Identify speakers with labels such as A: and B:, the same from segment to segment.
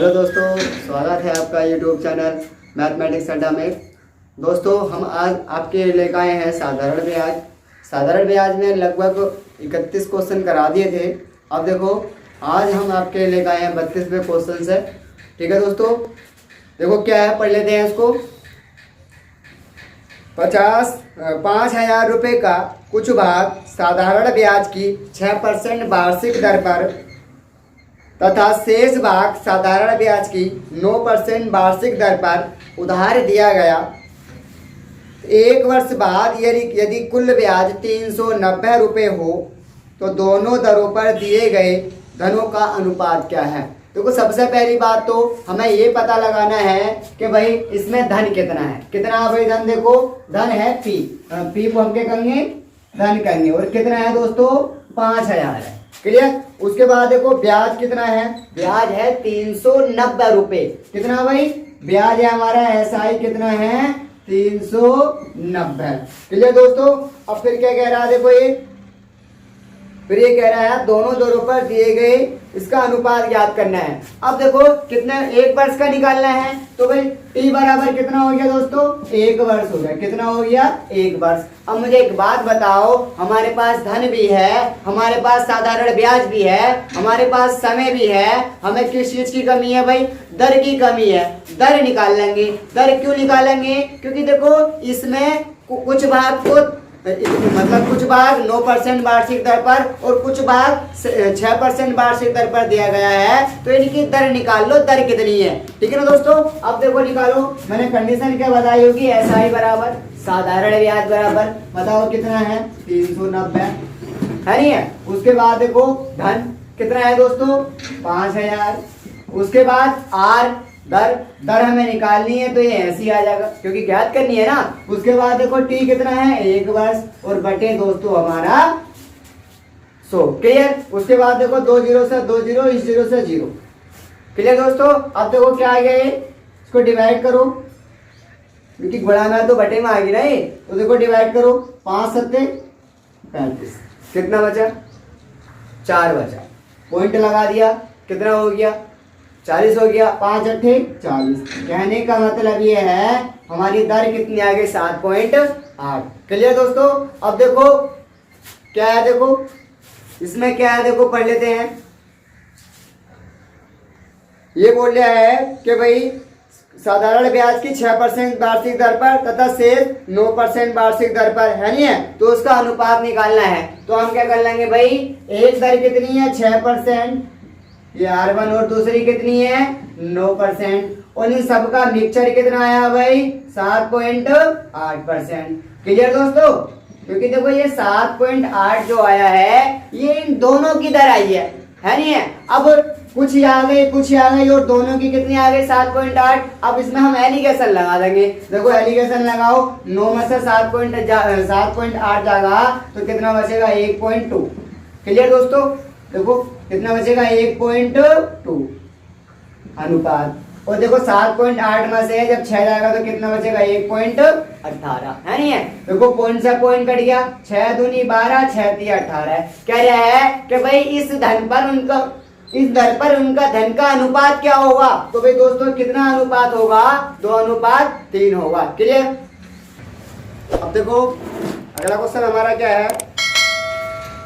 A: Hello दोस्तों, स्वागत है आपका यूट्यूब चैनल मैथमेटिक्स अड्डा में। दोस्तों, हम आज आपके लेकर आए हैं साधारण ब्याज। साधारण ब्याज में लगभग 31 क्वेश्चन करा दिए थे। अब देखो, आज हम आपके लेकर आए हैं 32वें क्वेश्चन से। ठीक है दोस्तों, देखो क्या है, पढ़ लेते हैं इसको। 5,000 रुपये का कुछ भाग साधारण ब्याज की 6% वार्षिक दर पर तथा शेष भाग साधारण ब्याज की 9% वार्षिक दर पर उधार दिया गया। एक वर्ष बाद यदि कुल ब्याज 390 रुपये हो तो दोनों दरों पर दिए गए धनों का अनुपात क्या है। देखो, सबसे पहली बात तो हमें ये पता लगाना है कि भाई इसमें धन कितना है। कितना भाई धन, देखो धन है पी को हम क्या कहेंगे, धन कहेंगे। और कितना है दोस्तों, 5,000 है। क्लियर। उसके बाद देखो ब्याज कितना है, ब्याज है 390 रुपये। कितना भाई, ब्याज है हमारा एसआई कितना है, 390। क्लियर दोस्तों। अब फिर क्या कह रहा है, देखो फिर ये कह रहा है दोनों दरों पर दिए गए इसका अनुपात ज्ञात करना है। अब देखो कितने, एक वर्ष का निकालना है तो भाई टी बराबर कितना हो गया दोस्तों, 1 वर्ष हो गया। कितना हो गया, 1 वर्ष। अब मुझे एक बात बताओ, हमारे पास धन भी है, हमारे पास साधारण ब्याज भी है, हमारे पास समय भी है, हमें किस चीज की कमी है भाई, दर की कमी है। दर निकाल लेंगे। दर क्यों निकालेंगे, क्योंकि देखो इसमें कुछ भाग को मतलब कुछ भाग 9% वार्षिक दर पर और कुछ भाग 6% वार्षिक दर पर दिया गया है। तो इनकी दर निकाल लो, दर कितनी है। ठीक है ना दोस्तों। अब देखो निकालो, मैंने कंडीशन क्या बताई होगी, एसआई बराबर साधारण ब्याज बराबर बताओ कितना है, 390 है नहीं है। उसके बाद देखो धन कितना है दोस्तों, 5,000। उसके बाद आर दर हमें निकालनी है तो ये ऐसी आ जाएगा क्योंकि ज्ञात करनी है ना। उसके बाद देखो टी कितना है, 1 वर्ष और बटे दोस्तों हमारा 100। क्लियर। उसके बाद देखो 2 0 से 2 0, इस 0 से 0। क्लियर दोस्तों। अब देखो क्या आ गया, इसको डिवाइड करो क्योंकि गुणा में तो बटे में आ गई ना ये, तो देखो डिवाइड करो। 5 7 35, कितना बचा, 4 बचा। पॉइंट लगा दिया, कितना हो गया, 40 हो गया। 5 8 40। कहने का मतलब ये है हमारी दर कितनी आ गई, 7.8। क्लियर दोस्तों। अब देखो क्या है, देखो इसमें क्या है, देखो पढ़ लेते हैं। ये बोल रहा है कि भाई साधारण ब्याज की 6% वार्षिक दर पर तथा शेष 9% वार्षिक दर पर है नहीं है, तो उसका अनुपात निकालना है। तो हम क्या कर लेंगे भाई, एक दर कितनी है 6%, ये R1 और दूसरी कितनी है 9%, और इन सबका मिक्सचर कितना आया भाई 7.8%। क्लियर दोस्तों। क्योंकि देखो ये 7.8 जो आया है ये इन दोनों की दर आई है नहीं है। अब कुछ ही आ गई, कुछ ही आ गई और दोनों की कितनी आ गई 7.8। अब इसमें हम एलिगेशन लगा देंगे। देखो एलिगेशन लगाओ, 9 में से 7.8 जाएगा तो कितना बचेगा 1.2। क्लियर दोस्तों। देखो कितना बचेगा 1.2 अनुपात। और देखो 7.8 में से जब 6 जाएगा तो कितना बचेगा 1.18 है नहीं है। देखो पॉइंट से पॉइंट कट गया, 6 दूनी 12, 6 3 18। कह रहा है कि भाई इस दर पर उनका धन का अनुपात क्या होगा। तो भाई दोस्तों कितना अनुपात होगा, 2:3 होगा। क्लियर। अब देखो अगला क्वेश्चन हमारा क्या है,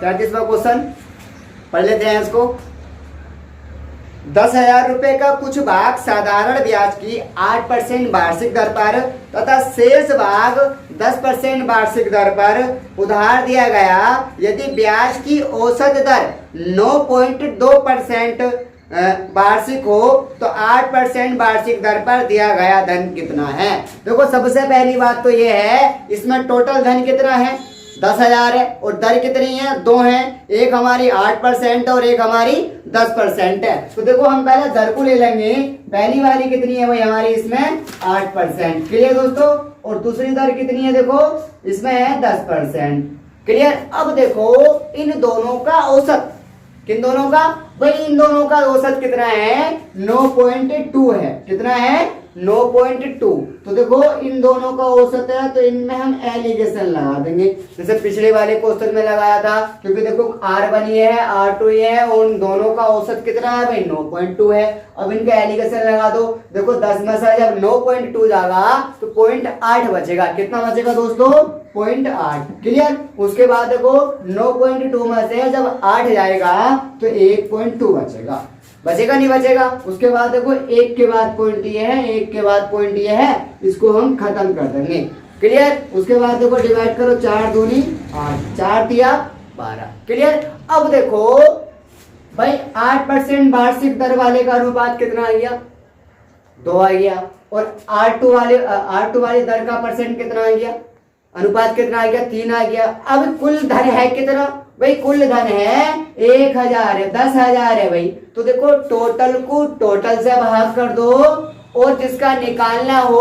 A: 33वां क्वेश्चन पढ़ लेते हैं इसको। 10,000 रुपये का कुछ भाग साधारण ब्याज की 8% वार्षिक दर पर तथा शेष भाग 10% वार्षिक दर पर उधार दिया गया। यदि ब्याज की औसत दर 9.2% वार्षिक हो तो 8% वार्षिक दर पर दिया गया धन कितना है। देखो सबसे पहली बात तो ये है, इसमें टोटल धन कितना है 10,000 है और दर कितनी है, 2 है। एक हमारी 8% और एक हमारी 10% है। तो देखो हम पहले दर को ले लेंगे। पहली वाली कितनी है भाई हमारी, इसमें 8%। क्लियर दोस्तों। और दूसरी दर कितनी है, देखो इसमें है 10%। क्लियर। अब देखो इन दोनों का औसत, किन दोनों का भाई, इन दोनों का औसत कितना है 9.2 है। कितना है 9.2। तो देखो इन दोनों का औसत है तो इनमें हम एलिगेशन लगा देंगे जैसे पिछले वाले क्वेश्चन में लगाया था, क्योंकि देखो R1 ये है R2 ये है और उन दोनों का औसत कितना है भाई 9.2 है। अब इनका एलिगेशन लगा दो, देखो 10 में से जब 9.2 जाएगा तो 0.8 बचेगा। कितना बचेगा दोस्तों 0.8। क्लियर। उसके बाद देखो 9.2 में से जब 8 जाएगा तो 1.2 बचेगा। बचेगा नहीं बचेगा। उसके बाद देखो एक के बाद पॉइंट ये है, एक के बाद पॉइंट ये है, इसको हम खत्म कर देंगे। क्लियर। उसके बाद देखो डिवाइड करो 4 दूनी 8, 4 तिया 12। क्लियर। अब देखो भाई 8% वार्षिक दर वाले का अनुपात कितना आ गया 2 आ गया, और R2 वाले दर का परसेंट कितना आ गया, अनुपात कितना आ गया 3 आ गया। अब कुल धन है कितना भाई, कुल धन है 1000 है, 10,000 है भाई। तो देखो टोटल को टोटल से भाग कर दो और जिसका निकालना हो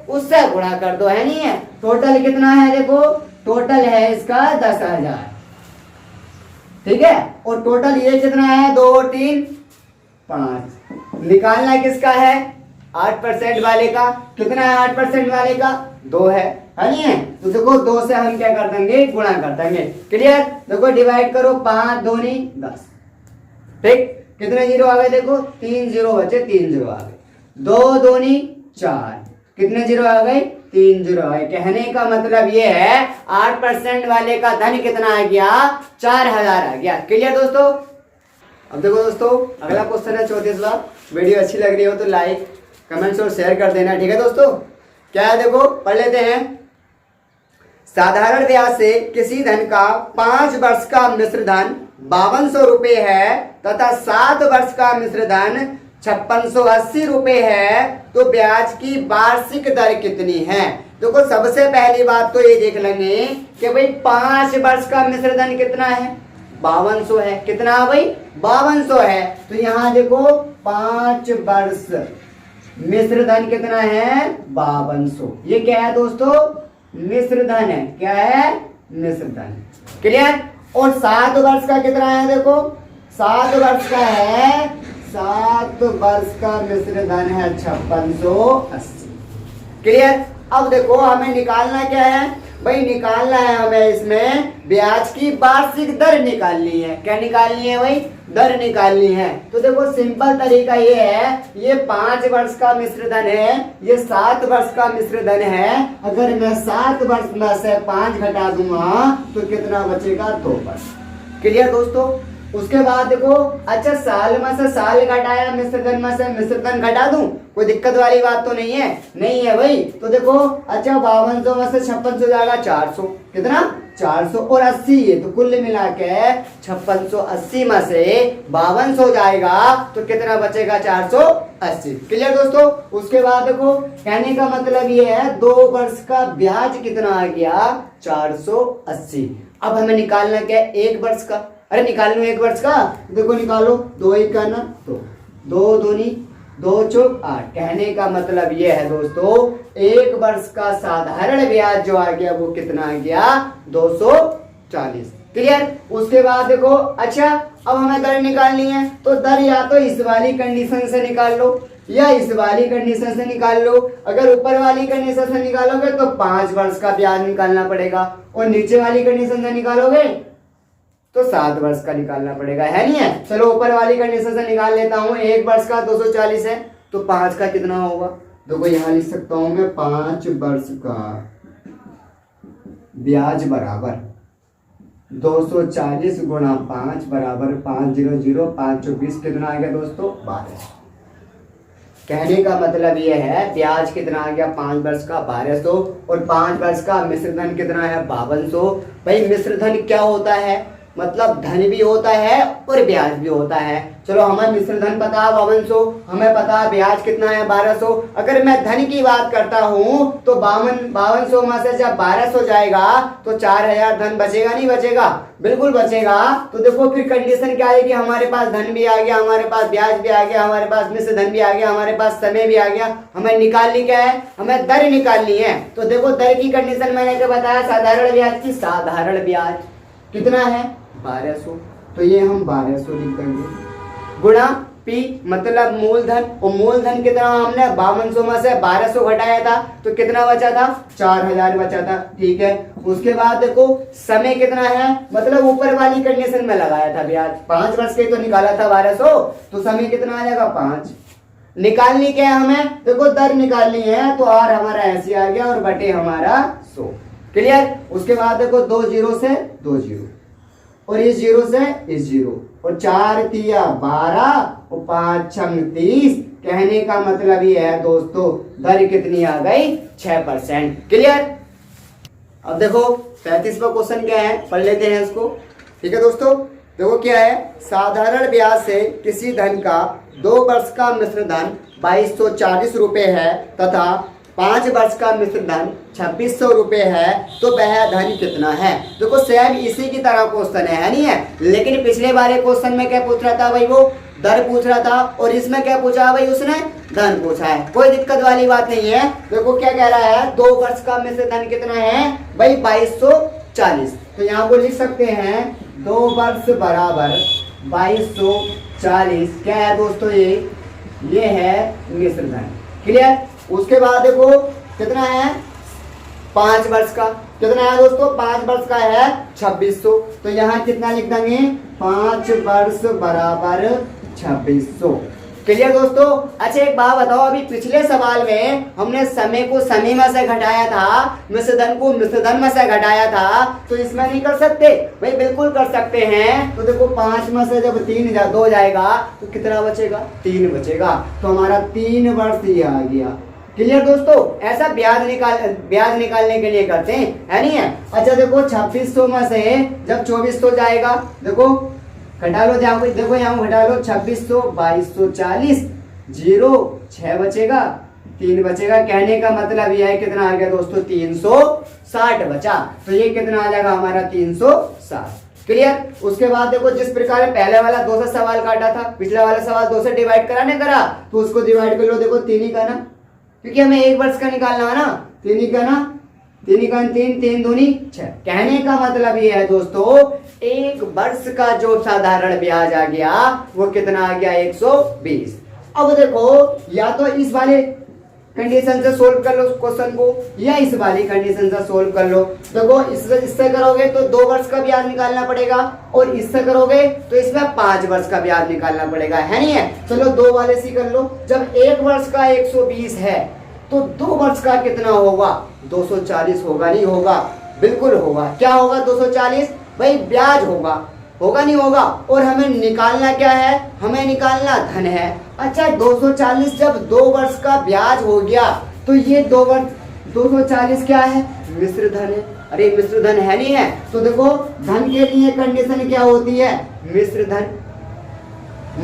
A: उससे गुणा कर दो, है नहीं है। टोटल कितना है देखो, टोटल है इसका 10,000, ठीक है। और टोटल ये कितना है 2 3 5। निकालना किसका है 8% वाले का। कितना है 8% वाले का 2 है नहीं है। तो देखो 2 से हम क्या कर देंगे गुणा कर देंगे। क्लियर। देखो डिवाइड करो 5 दूनी 10, ठीक। कितने जीरो आ गए देखो 3 जीरो बचे, 3 जीरो आ गए। 2 दूनी 4, कितने जीरो आ गए 3 जीरो आ गए। कहने का मतलब ये है 8% वाले का धन कितना आ गया 4000 आ गया। क्लियर दोस्तों। अब देखो दोस्तों अगला क्वेश्चन है 34वां। वीडियो अच्छी लग रही हो तो लाइक कमेंट्स और शेयर कर देना, ठीक है दोस्तों। क्या है देखो पढ़ लेते हैं। साधारण ब्याज से किसी धन का 5 वर्ष का मिश्र धन 5200 रुपये है तथा 7 वर्ष का मिश्र धन 5680 रुपये है, तो ब्याज की वार्षिक दर कितनी है। देखो सबसे पहली बात तो ये देख लेंगे कि भाई 5 वर्ष का मिश्र धन कितना है 5200 है। कितना भाई 5200 है। तो यहाँ देखो 5 वर्ष मिश्र धन कितना है 5200। ये क्या है दोस्तों मिश्र धन है। क्या है मिश्र धन। क्लियर। और 7 वर्ष का कितना है देखो 7 वर्ष का है, 7 वर्ष का मिश्र धन है 5680। क्लियर। अब देखो हमें निकालना क्या है भाई, निकालना है हमें इसमें ब्याज की वार्षिक दर निकालनी है। क्या निकालनी है भाई दर निकालनी है। तो देखो सिंपल तरीका ये है, ये 5 वर्ष का मिश्र धन है, ये 7 वर्ष का मिश्र धन है। अगर मैं 7 वर्ष में से 5 घटा दूंगा तो कितना बचेगा 2 वर्ष। क्लियर दोस्तों। उसके बाद देखो अच्छा साल में से साल घटाया, मिश्र धन में से मिश्र धन घटा दूं, कोई दिक्कत वाली बात तो नहीं है। नहीं है भाई। तो देखो अच्छा 5200 में से 5600 जाएगा 400, कितना 400 और 80 है, तो कुल मिला के 5680 में से 5200 जाएगा तो कितना बचेगा 480। क्लियर दोस्तों। उसके बाद देखो कहने का मतलब ये है 2 वर्ष का ब्याज कितना आ गया 480। अब हमें निकालना क्या है 1 वर्ष का। अरे निकाल लो 1 वर्ष का। देखो निकालो 2 1 का ना 2 दूनी 2 चौक 8। कहने का मतलब ये है दोस्तों 1 वर्ष का साधारण ब्याज जो आ गया वो कितना आ गया 240। क्लियर। उसके बाद देखो अच्छा अब हमें दर निकालनी है, तो दर या तो इस वाली कंडीशन से निकाल लो या इस वाली कंडीशन से निकाल लो। अगर ऊपर वाली कंडीशन से निकालोगे तो 5 वर्ष का ब्याज निकालना पड़ेगा, और नीचे वाली कंडीशन से निकालोगे तो 7 वर्ष का निकालना पड़ेगा, है नहीं है। चलो ऊपर वाली कंडीशन से निकाल लेता हूँ। 1 वर्ष का 240 है तो 5 का कितना होगा, देखो यहाँ लिख सकता हूँ मैं 5 वर्ष का ब्याज बराबर 240 गुणा 5 बराबर 500 524 कितना आ गया दोस्तों 1200। कहने का मतलब ये है ब्याज कितना आ गया 5 वर्ष का 1200 और 5 वर्ष का मिश्र धन कितना है 5200। भाई मिश्र धन क्या होता है, मतलब धन भी होता है और ब्याज भी होता है। चलो हमें मिश्र धन पता है 5200, हमें पता है ब्याज कितना है 1200। अगर मैं धन की बात करता हूँ तो 5200 में से जब 1200 जाएगा तो 4000 धन बचेगा नहीं बचेगा, बिल्कुल बचेगा। तो देखो फिर कंडीशन क्या है कि हमारे पास धन भी आ गया, हमारे पास ब्याज भी आ गया, हमारे पास मिश्र धन भी आ गया, हमारे पास समय भी आ गया। हमें निकालनी क्या है, हमें दर निकालनी है। तो देखो दर की कंडीशन मैंने क्या बताया, साधारण ब्याज की साधारण ब्याज कितना है 1200, तो ये हम 1200 लिख देंगे गुणा पी मतलब मूलधन, और मूलधन कितना हमने 5200 में से 1200 घटाया था तो कितना बचा था 4000 बचा था। ठीक है, उसके बाद देखो समय कितना है, मतलब ऊपर वाली कंडीशन में लगाया था ब्याज 5 वर्ष के तो निकाला था 1200, तो समय कितना आ जाएगा 5। निकालनी क्या है हमें, देखो दर निकालनी है तो आर हमारा ऐसे आ गया और बटे हमारा 100। क्लियर। उसके बाद देखो 2 जीरो से 2 जीरो और इस जीरो से इस जीरो और 4 तिया 12 और 5 छंग 30। कहने का मतलब ये है दोस्तों दर कितनी आ गई 6%। क्लियर। अब देखो 35वां क्वेश्चन क्या है, पढ़ लेते हैं इसको। ठीक है दोस्तों, देखो क्या है, साधारण ब्याज से किसी धन का 2 वर्ष का मिश्र धन 2240 रुपए है तथा 5 वर्ष का मिश्र धन 2600 रुपए है, तो वह धन कितना है। देखो सेम इसी की तरह क्वेश्चन है नहीं है, लेकिन पिछले वाले क्वेश्चन में क्या पूछ रहा था भाई, वो दर पूछ रहा था, और इसमें क्या पूछा भाई उसने, धन पूछा है। कोई दिक्कत वाली बात नहीं है। देखो क्या कह रहा है, 2 वर्ष का मिश्र धन कितना है भाई 2240, तो यहाँ को लिख सकते हैं 2 वर्ष बराबर 2240। क्या है दोस्तों, ये है मिश्र धन। क्लियर। उसके बाद देखो कितना है 5 वर्ष का, कितना है दोस्तों 5 वर्ष का है 2600, तो यहाँ कितना लिख देंगे 5 वर्ष बराबर 2600। क्लियर दोस्तों। अच्छा एक बात बताओ, अभी पिछले सवाल में हमने समय को समय में से घटाया था, मिश्र धन को मिश्र धन में से घटाया था, तो इसमें नहीं कर सकते भाई, बिल्कुल कर सकते हैं। तो देखो 5 में से जब 2 जाएगा तो कितना बचेगा 3 बचेगा, तो हमारा 3 वर्ष ये आ गया। क्लियर दोस्तों। ऐसा ब्याज निकालने के लिए करते हैं, है नहीं है। अच्छा देखो 2600 में से जब 2400 जाएगा, देखो घटा लो, देखो यहाँ घटा लो 2600 2240 जीरो 6 बचेगा 3 बचेगा। कहने का मतलब यह है कितना आ गया दोस्तों 360 बचा, तो ये कितना आ जाएगा हमारा 360। क्लियर। उसके बाद देखो जिस प्रकार पहले वाला 2 से सवाल काटा था, पिछला वाला सवाल 2 से डिवाइड करा नहीं करा, तो उसको डिवाइड कर लो। देखो 3 ही का ना, क्योंकि हमें 1 वर्ष का निकालना है ना, 3 ही का ना, 3 ही का 3 3 दूनी 6। कहने का मतलब ये है दोस्तों 1 वर्ष का जो साधारण ब्याज आ गया वो कितना आ गया 120। अब देखो या तो इस वाले कंडीशन से सोल्व कर लो क्वेश्चन को, या इस वाली कंडीशन से सोल्व कर लो। देखो इससे करोगे तो 2 वर्ष का ब्याज निकालना पड़ेगा, और इससे करोगे तो इसमें 5 वर्ष का ब्याज निकालना पड़ेगा, है नहीं है। चलो 2 वाले से कर लो। जब 1 वर्ष का 120 है तो 2 वर्ष का कितना होगा 240 होगा, नहीं होगा, बिल्कुल होगा। क्या होगा 240 भाई, ब्याज होगा नहीं होगा। और हमें निकालना क्या है, हमें निकालना धन है। अच्छा 240 जब 2 वर्ष का ब्याज हो गया तो ये 240 क्या है मिश्र धन है। अरे मिश्र धन है नहीं है, तो देखो धन के लिए कंडीशन क्या होती है, मिश्र धन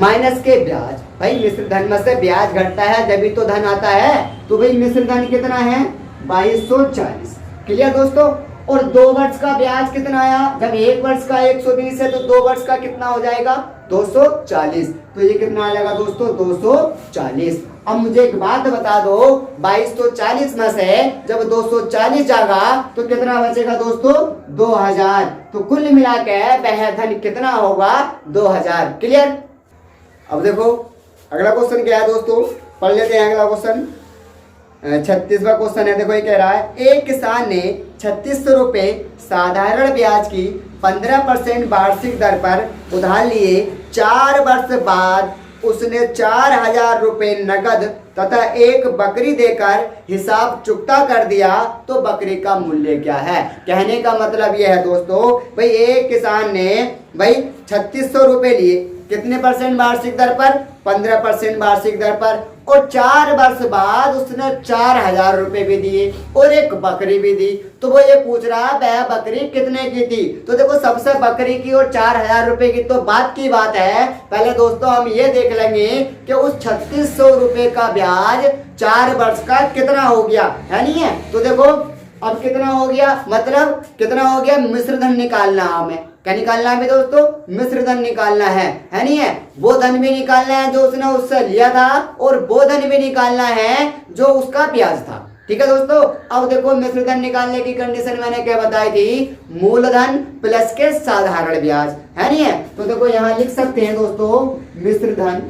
A: माइनस के ब्याज। भाई मिश्र धन में से ब्याज घटता है जब तो धन आता है, तो भाई मिश्र धन कितना है 2240। क्लियर दोस्तों। और 2 वर्ष का ब्याज कितना आया, जब 1 वर्ष का 120 है तो 2 वर्ष का कितना हो जाएगा 240, तो ये कितना आ जाएगा दोस्तों 240। अब मुझे एक बात बता दो, 2240 में से जब 240 जाएगा तो कितना बचेगा दोस्तों 2000, तो कुल मिला के वह धन कितना होगा 2000। क्लियर। अब देखो अगला क्वेश्चन क्या है दोस्तों, पढ़ लेते हैं अगला क्वेश्चन। 36वां क्वेश्चन है। देखो ये कह रहा है, एक किसान ने 3600 रुपए साधारण ब्याज की 15% वार्षिक दर पर उधार लिए। 4 वर्ष बाद उसने 4000 रुपए नकद तथा एक बकरी देकर हिसाब चुकता कर दिया, तो बकरी का मूल्य क्या है। कहने का मतलब यह है दोस्तों भाई एक किसान ने भाई 3600 रुपए लिए, कितने परसेंट वार्षिक दर पर 15% वार्षिक दर पर, और 4 वर्ष बाद उसने 4000 रुपए भी दिए और एक बकरी भी दी। तो वो ये पूछ रहा वह बकरी कितने की थी। तो देखो सबसे बकरी की और 4000 रुपए की तो बात की बात है। पहले दोस्तों हम ये देख लेंगे कि उस 3600 रुपए का ब्याज 4 वर्ष का कितना हो गया, है नहीं है। तो देखो अब कितना हो गया, मतलब कितना हो गया, मिश्र धन निकालना हमें। क्या निकालना है दोस्तों, मिश्र धन निकालना है नहीं है। वो धन भी निकालना है जो उसने उससे लिया था, और वो धन भी निकालना है जो उसका ब्याज था। ठीक है दोस्तों। अब देखो मिश्र धन निकालने की कंडीशन मैंने क्या बताई थी, मूलधन प्लस के साधारण ब्याज, है नहीं है। तो देखो यहाँ लिख सकते हैं दोस्तों मिश्र धन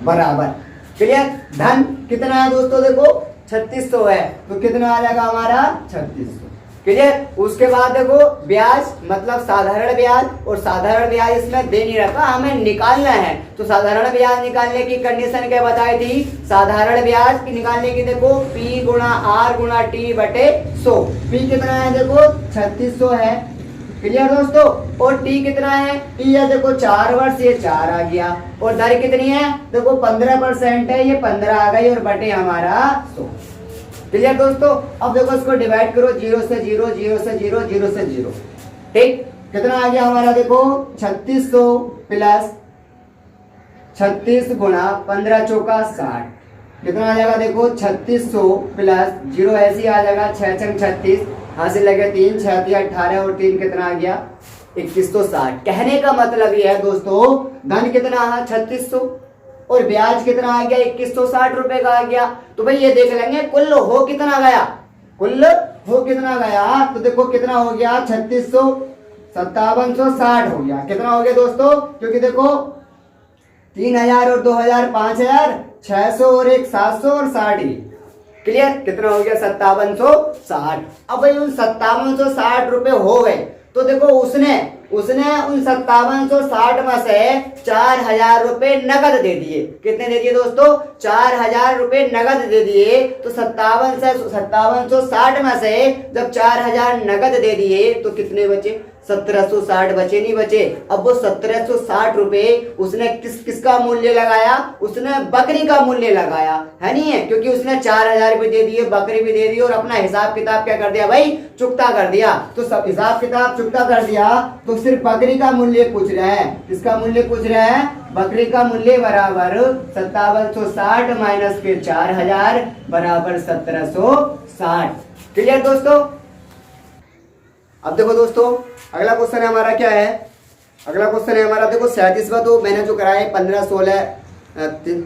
A: बराबर। क्लियर। धन कितना है दोस्तों, देखो 3600 है, तो कितना आ जाएगा हमारा 3600। क्लियर। उसके बाद देखो ब्याज मतलब साधारण ब्याज, और साधारण ब्याज इसमें दे नहीं रखा, हमें निकालना है। तो साधारण ब्याज निकालने की कंडीशन क्या बताई थी, साधारण ब्याज की निकालने की देखो P गुणा R गुणा T बटे 100। P कितना है देखो 3600 है। क्लियर दोस्तों। और T कितना है, T है देखो 4 वर्ष, ये 4 आ गया। और दर कितनी है देखो 15% है, ये 15 आ गई, और बटे हमारा 100। क्लियर दोस्तों। अब देखो इसको डिवाइड करो 0 से 0, 0 से 0, 0 से 0। ठीक। कितना आ गया हमारा देखो 3600 प्लस 36 गुणा 15 चौका 60। कितना आ जाएगा देखो 3600 प्लस 0 ऐसे ही आ जाएगा 6 छंग 36, हासिल लगे 3 6 18, और 3 कितना आ गया 2160। कहने का मतलब ये है दोस्तों, धन कितना है 3600 और ब्याज कितना आ गया 2160 रुपए का आ गया। तो भाई ये देख लेंगे कुल हो कितना गया, कुल हो कितना गया। तो देखो कितना हो गया 3600 5760 हो गया। कितना हो गया दोस्तों, क्योंकि देखो 3000 और 2000 5000 600 और 1 700 और 60। क्लियर। कितना हो गया 5760। अब भाई उन 5760 रुपए हो गए, तो देखो उसने उन 5760 में से 4000 रुपए नगद दे दिए। कितने दे दिए दोस्तों, 4000 रुपए नगद दे दिए। तो 5760 में से जब 4000 नगद दे दिए तो कितने बचे 1760 बचे, नहीं बचे। अब वो 1760 रुपए उसने किसका मूल्य लगाया, उसने बकरी का मूल्य लगाया, है नहीं है, क्योंकि उसने 4000 भी दे दिए, बकरी भी दे दी, और अपना हिसाब किताब क्या कर दिया भाई, चुकता कर दिया। तो सब हिसाब किताब चुकता कर दिया, तो सिर्फ बकरी का मूल्य पूछ रहा है। किसका मूल्य पूछ रहा है, बकरी का मूल्य बराबर 5760 माइनस फिर 4000 बराबर 1760। क्लियर दोस्तों। अब देखो दोस्तों अगला क्वेश्चन है हमारा, क्या है अगला क्वेश्चन है हमारा, देखो 37वां तो मैंने जो कराया है 15 16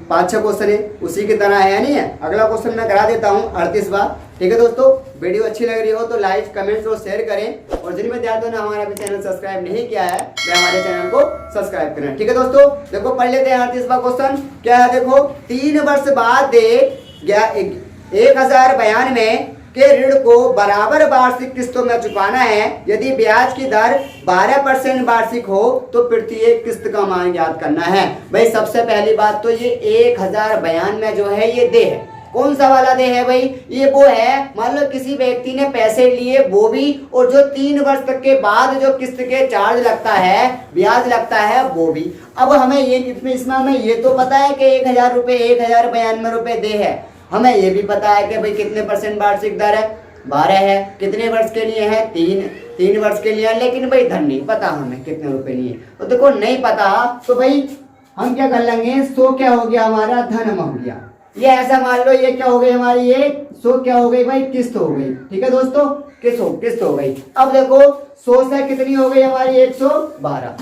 A: 5-6 क्वेश्चन है उसी की तरह है, नहीं है। अगला क्वेश्चन मैं करा देता हूँ 38वां। ठीक है दोस्तों, वीडियो अच्छी लग रही हो तो लाइक कमेंट्स और शेयर करें, और जिन विद्यार्थियों ने हमारा भी चैनल सब्सक्राइब नहीं किया है वे हमारे चैनल को सब्सक्राइब करें। ठीक है दोस्तों, देखो पढ़ लेते हैं 38वां क्वेश्चन। क्या है देखो, 3 वर्ष बाद 1092 के ऋण को बराबर वार्षिक किस्तों में चुकाना है। यदि ब्याज की दर 12% वार्षिक हो तो प्रत्येक किस्त का मान ज्ञात करना है। भाई सबसे पहली बात तो ये 1092 जो है ये देय है। कौन सा वाला देय है भाई, ये वो है मान लो किसी व्यक्ति ने पैसे लिए वो भी, और जो 3 वर्ष तक के बाद जो किस्त के चार्ज लगता है, ब्याज लगता है वो भी। अब हमें ये इसमें हमें ये तो पता है कि 1000 रुपये 1092 रुपये देय है। हमें ये भी पता है कि भाई कितने % वार्षिक दर है, 12 है। कितने वर्ष के लिए है, 3 वर्ष के लिए है। लेकिन भाई धन नहीं पता हमें कितने रुपए लिए, तो देखो नहीं पता तो भाई हम क्या कर लेंगे, 100 क्या हो गया हमारा धन हो गया। ये ऐसा मान लो ये क्या हो गई हमारी, ये 100 क्या हो गई भाई किस्त हो गई। ठीक है दोस्तों, किस्त हो गई। अब देखो 100 से कितनी हो गई हमारी 112।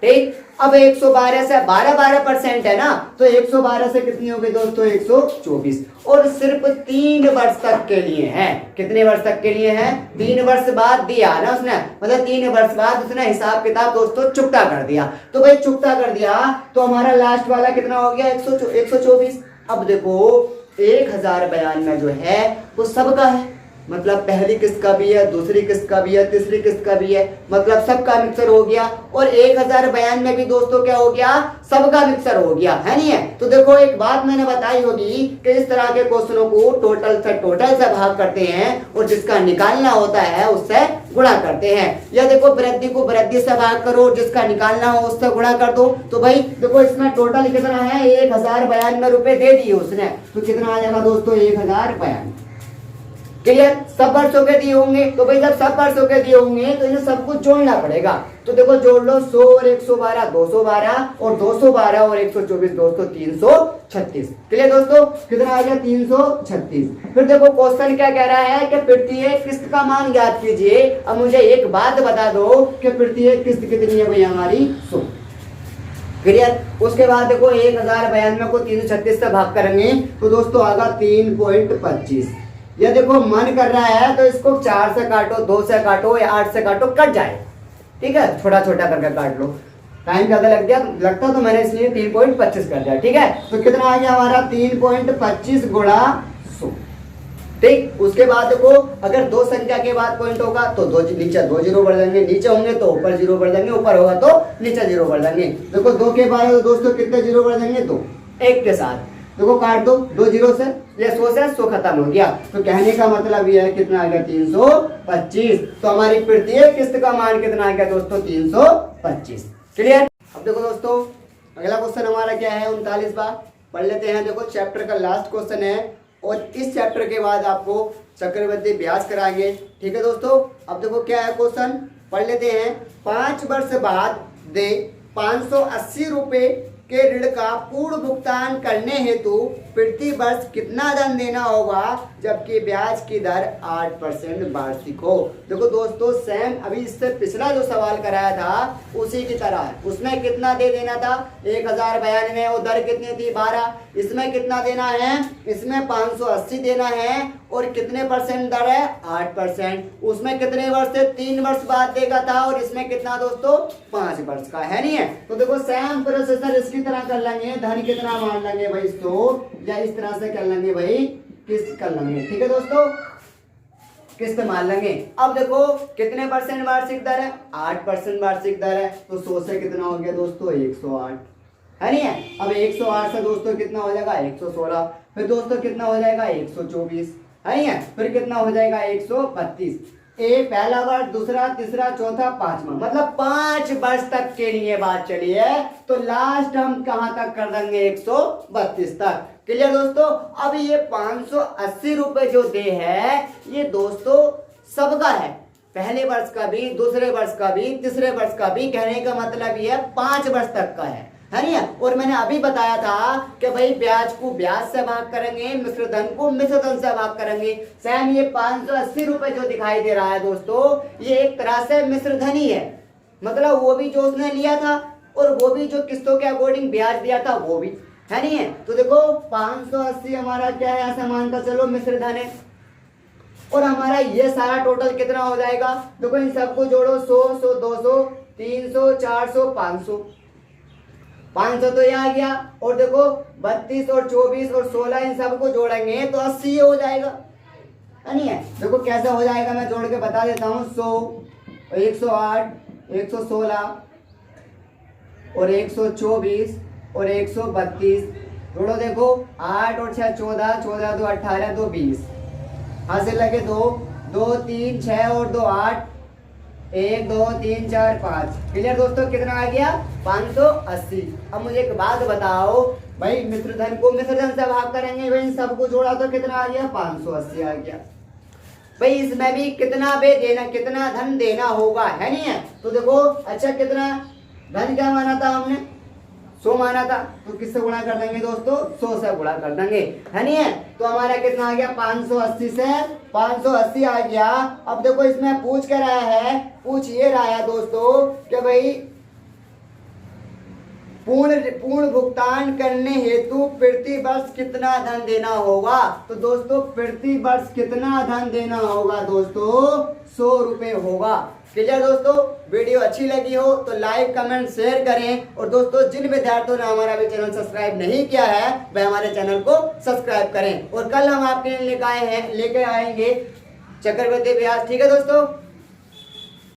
A: ठीक। अब 112 से 12% है ना, तो 112 से कितनी हो गई दोस्तों 124, और सिर्फ 3 वर्ष तक के लिए है। कितने वर्ष तक के लिए है, 3 वर्ष बाद दिया ना उसने, मतलब 3 वर्ष बाद उसने हिसाब किताब दोस्तों चुकता कर दिया। तो भाई चुकता कर दिया तो हमारा लास्ट वाला कितना हो गया 124। अब देखो 1092 जो है वो सबका है, मतलब पहली किस्त का भी है, दूसरी किस्त का भी है, तीसरी किस्त का भी है, मतलब सबका मिक्सर हो गया। और 1092 में भी दोस्तों क्या हो गया, सबका मिक्सर हो गया, है नहीं है। तो देखो एक बात मैंने बताई होगी कि इस तरह के क्वेश्चनों को टोटल से भाग करते हैं, और जिसका निकालना होता है उससे गुणा करते हैं। या देखो वृद्धि को वृद्धि से भाग करो, जिसका निकालना हो उससे गुणा कर दो। तो भाई देखो इसमें टोटल कितना है 1092 रुपए दे दिए उसने, तो कितना आ जाएगा दोस्तों 1092। क्लियर। सब वर्षों के दिए होंगे, तो भाई जब सब वर्षों के दिए होंगे तो इन्हें सब कुछ जोड़ना पड़ेगा। तो देखो जोड़ लो 100 और 112 212, और 212 और 124 दोस्तों 336। क्लियर दोस्तों, कितना आ गया 336। फिर देखो क्वेश्चन क्या कह रहा है कि प्रत्येक किस्त का मान ज्ञात कीजिए। अब मुझे एक बात बता दो कि प्रत्येक किस्त कितनी है भाई हमारी 100। क्लियर। उसके बाद देखो 1092 को 336 से भाग करेंगे तो दोस्तों आगा 3.25। ये देखो मन कर रहा है तो इसको 4 से काटो, 2 से काटो या 8 से काटो, कट जाए। ठीक है, छोटा छोटा करके काट लो। टाइम ज्यादा लगता तो मैंने इसलिए 3.25 कर दिया। ठीक है, तो कितना आ गया हमारा 3.25 गुणा 100। ठीक, उसके बाद देखो अगर दो संख्या के बाद पॉइंट होगा तो नीचे दो जीरो बढ़ जाएंगे, नीचे होंगे तो ऊपर जीरो बढ़ जाएंगे, ऊपर होगा तो नीचे जीरो बढ़ जाएंगे। देखो दो के बाद दोस्तों कितने जीरो बढ़ जाएंगे, दो, एक के साथ देखो काट दो, दो जीरो से ये 100 से 100 खत्म हो गया। तो कहने का मतलब ये है कितना आ गया 325। तो हमारी प्रत्येक किस्त का मान कितना आ गया दोस्तों 325। क्लियर। अब देखो दोस्तों अगला क्वेश्चन हमारा क्या है 39वां, पढ़ लेते हैं। देखो चैप्टर का लास्ट क्वेश्चन है और इस चैप्टर के बाद आपको चक्रवृद्धि ब्याज कराएंगे। ठीक है दोस्तों, अब देखो क्या है क्वेश्चन, पढ़ लेते हैं। 5 वर्ष बाद दे 580 रुपए के ऋण का पूर्ण भुगतान करने हेतु प्रति वर्ष कितना धन देना होगा जबकि ब्याज की दर 8% वार्षिक हो। देखो दोस्तों सेम अभी इससे पिछला जो सवाल कराया था उसी की तरह है। उसमें कितना दे देना था 1092 और दर कितनी थी 12। इसमें कितना देना है, इसमें 580 देना है और कितने परसेंट दर है 8%। उसमें कितने वर्ष से 3 वर्ष बाद देगा था और इसमें कितना दोस्तों 5 वर्ष का है, नहीं है। तो देखो सेम प्रोसेसर इसकी तरह कर लेंगे, धन कितना मान लेंगे भाई 100 या इस तरह से कर लेंगे भाई किस्त कर लेंगे। ठीक है दोस्तों, किस्त मान लेंगे। अब देखो कितने परसेंट वार्षिक दर है 8% वार्षिक दर है। तो 100 से कितना हो गया दोस्तों 108 है, नहीं है। अब 108 से दोस्तों कितना हो जाएगा 116, फिर दोस्तों कितना हो जाएगा 124 है, नहीं है। फिर कितना हो जाएगा 132। पहला वर्ष, दूसरा, तीसरा, चौथा, पांचवा, मतलब 5 वर्ष तक के लिए बात चली है। तो लास्ट हम कहां तक कर देंगे 132 तक। क्लियर दोस्तों। अब ये 580 रुपए जो दे है ये दोस्तों सबका है, पहले वर्ष का भी, दूसरे वर्ष का भी, तीसरे वर्ष का भी। कहने का मतलब ये 5 वर्ष तक का है नहीं है। और मैंने अभी बताया था कि भाई ब्याज को ब्याज से भाग करेंगे, मिश्र धन को मिश्र धन से भाग करेंगे। सैम ये 580 रुपए जो दिखाई दे रहा है दोस्तों ये एक तरह से मिश्र धन ही है। मतलब वो भी जो उसने लिया था और वो भी जो किस्तों के अकॉर्डिंग ब्याज दिया था वो भी है, नहीं है। तो देखो 580 हमारा क्या है, ऐसा मानकर चलो मिश्र धन है। और हमारा ये सारा टोटल कितना हो जाएगा, देखो इन सबको जोड़ो 100, 100, 200, 300, 400, 500, 500 तो ये आ गया। और देखो 32 और 24 और 16 इन सबको जोड़ेंगे तो 80 हो जाएगा, नहीं है। देखो कैसे हो जाएगा मैं जोड़ के बता देता हूँ। 100, 108, 116 और 124 और 132 जोड़ो। देखो 8 और 6 14, 14 2 18, 2 20, हासिल लगे 2, 2 3 6 और 2 8, 1 2 3 4 5। क्लियर दोस्तों, कितना आ गया 580। अब मुझे एक बात बताओ भाई, मिश्र धन को मिश्र धन से भाग करेंगे भाई, इन सबको जोड़ा तो कितना आ गया 580 आ गया भाई। इसमें भी कितना कितना धन देना होगा है, नहीं है। तो देखो अच्छा कितना धन क्या माना था हमने 100 माना था, तो किससे गुणा कर देंगे दोस्तों 100 से गुणा कर देंगे है, नहीं है। तो हमारा कितना आ गया 580 से 580 आ गया। अब देखो इसमें पूछ कर रहा है, पूछ ये रहा है दोस्तों कि भाई पूर्ण भुगतान करने हेतु प्रति वर्ष कितना धन देना होगा। तो दोस्तों प्रति वर्ष कितना धन देना होगा दोस्तों 100 रुपए होगा। क्लियर दोस्तों, वीडियो अच्छी लगी हो तो लाइक कमेंट शेयर करें। और दोस्तों जिन विद्यार्थियों ने हमारा भी चैनल सब्सक्राइब नहीं किया है वह हमारे चैनल को सब्सक्राइब करें। और कल हम आपके लिए लेके आएंगे चक्रवृद्धि ब्याज। ठीक है दोस्तों।